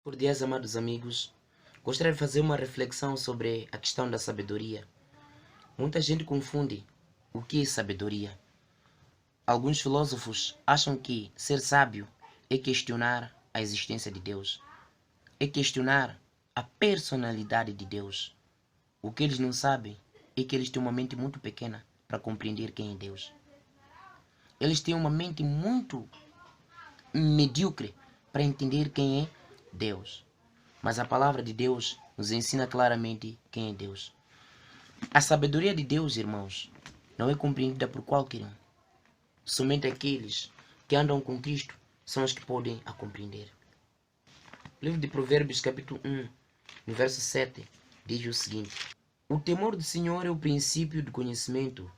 Cordiais, amados amigos, gostaria de fazer uma reflexão sobre a questão da sabedoria. Muita gente confunde o que é sabedoria. Alguns filósofos acham que ser sábio é questionar a existência de Deus, é questionar a personalidade de Deus. O que eles não sabem é que eles têm uma mente muito pequena para compreender quem é Deus. Eles têm uma mente muito medíocre para entender quem é Deus. Mas a palavra de Deus nos ensina claramente quem é Deus. A sabedoria de Deus, irmãos, não é compreendida por qualquer um. Somente aqueles que andam com Cristo são os que podem a compreender. O livro de Provérbios, capítulo 1, no verso 7, diz o seguinte: O temor do Senhor é o princípio do conhecimento.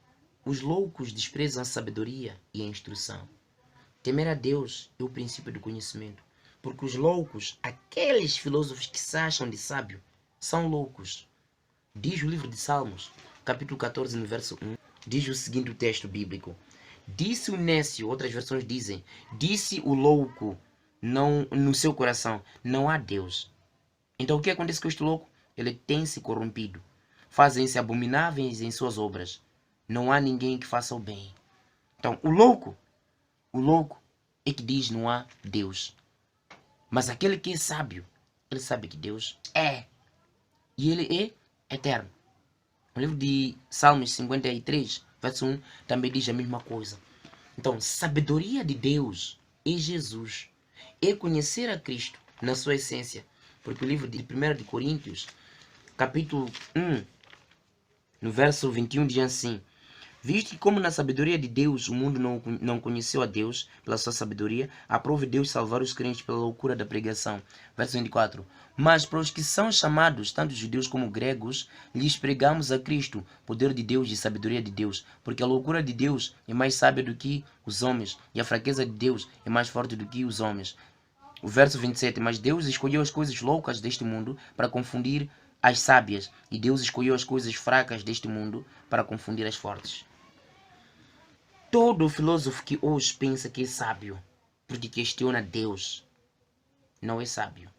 Os loucos desprezam a sabedoria e a instrução. Temer a Deus é o princípio do conhecimento. Porque os loucos, aqueles filósofos que se acham de sábio, são loucos. Diz o livro de Salmos, capítulo 14, no verso 1, diz o seguinte o texto bíblico: Disse o nécio, outras versões dizem, disse o louco não, no seu coração, não há Deus. Então o que acontece com este louco? Ele tem se corrompido. Fazem-se abomináveis em suas obras. Não há ninguém que faça o bem. Então o louco é que diz não há Deus. Mas aquele que é sábio, ele sabe que Deus é. E ele é eterno. O livro de Salmos 53, verso 1, também diz a mesma coisa. Então, sabedoria de Deus é Jesus. É conhecer a Cristo na sua essência. Porque o livro de 1 de Coríntios, capítulo 1, no verso 21, diz assim: Visto que como na sabedoria de Deus o mundo não conheceu a Deus pela sua sabedoria, aprove Deus salvar os crentes pela loucura da pregação. Verso 24. Mas para os que são chamados, tanto judeus como gregos, lhes pregamos a Cristo, poder de Deus e sabedoria de Deus, porque a loucura de Deus é mais sábia do que os homens, e a fraqueza de Deus é mais forte do que os homens. O verso 27. Mas Deus escolheu as coisas loucas deste mundo para confundir as sábias, e Deus escolheu as coisas fracas deste mundo para confundir as fortes. Todo filósofo que hoje pensa que é sábio, porque questiona Deus, não é sábio.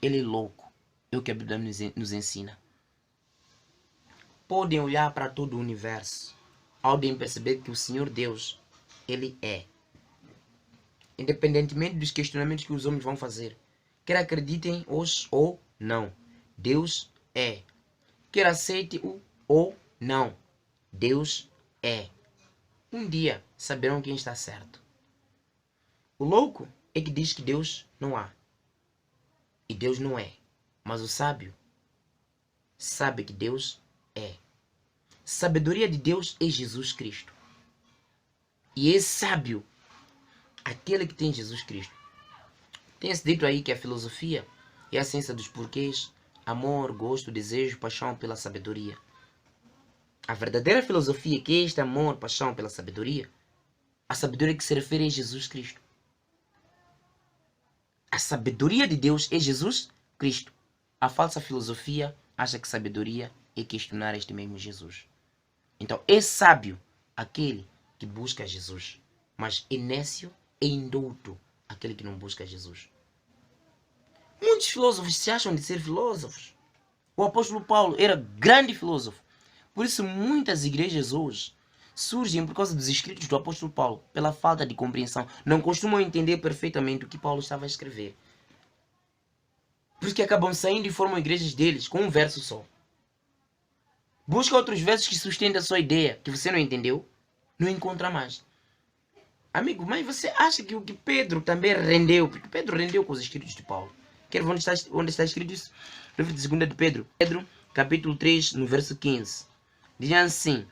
Ele é louco. É o que a Bíblia nos ensina. Podem olhar para todo o universo, podem perceber que o Senhor Deus, Ele é. Independentemente dos questionamentos que os homens vão fazer, quer acreditem hoje ou não, Deus é. Quer aceite-o ou não, Deus é. Um dia saberão quem está certo. O louco é que diz que Deus não há. E Deus não é. Mas o sábio sabe que Deus é. Sabedoria de Deus é Jesus Cristo. E é sábio aquele que tem Jesus Cristo. Tem-se dito aí que a filosofia é a ciência dos porquês, amor, gosto, desejo, paixão pela sabedoria. A verdadeira filosofia, que é este amor, paixão pela sabedoria, a sabedoria que se refere a Jesus Cristo. A sabedoria de Deus é Jesus Cristo. A falsa filosofia acha que sabedoria é questionar este mesmo Jesus. Então é sábio aquele que busca Jesus, mas é nécio e indouto aquele que não busca Jesus. Muitos filósofos se acham de ser filósofos. O apóstolo Paulo era grande filósofo. Por isso muitas igrejas hoje surgem por causa dos escritos do apóstolo Paulo, pela falta de compreensão. Não costumam entender perfeitamente o que Paulo estava a escrever. Por isso que acabam saindo e formam igrejas deles com um verso só. Busca outros versos que sustentem a sua ideia, que você não entendeu, não encontra mais. Amigo, mas você acha que o que Pedro também rendeu, porque Pedro rendeu com os escritos de Paulo. Quer ver onde está escrito isso? Livro de 2 de Pedro. Pedro, capítulo 3, no verso 15. Diz assim: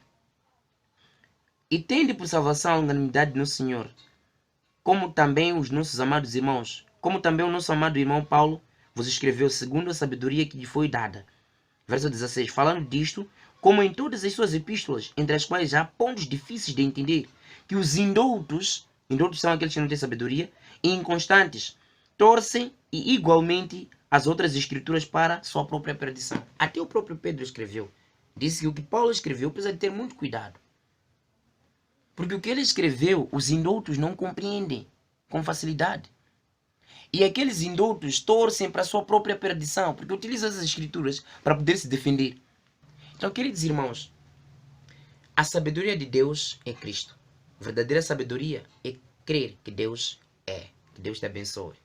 E tende por salvação a unanimidade no Senhor, como também os nossos amados irmãos, como também o nosso amado irmão Paulo vos escreveu segundo a sabedoria que lhe foi dada. Verso 16. Falando disto, como em todas as suas epístolas, entre as quais há pontos difíceis de entender, que os indoutos são aqueles que não têm sabedoria, e inconstantes, torcem e igualmente as outras escrituras para sua própria perdição. Até o próprio Pedro escreveu. Disse que o que Paulo escreveu precisa de ter muito cuidado. Porque o que ele escreveu, os indoutos não compreendem com facilidade. E aqueles indultos torcem para a sua própria perdição, porque utilizam as escrituras para poder se defender. Então, queridos irmãos, a sabedoria de Deus é Cristo. A verdadeira sabedoria é crer que Deus é. Que Deus te abençoe.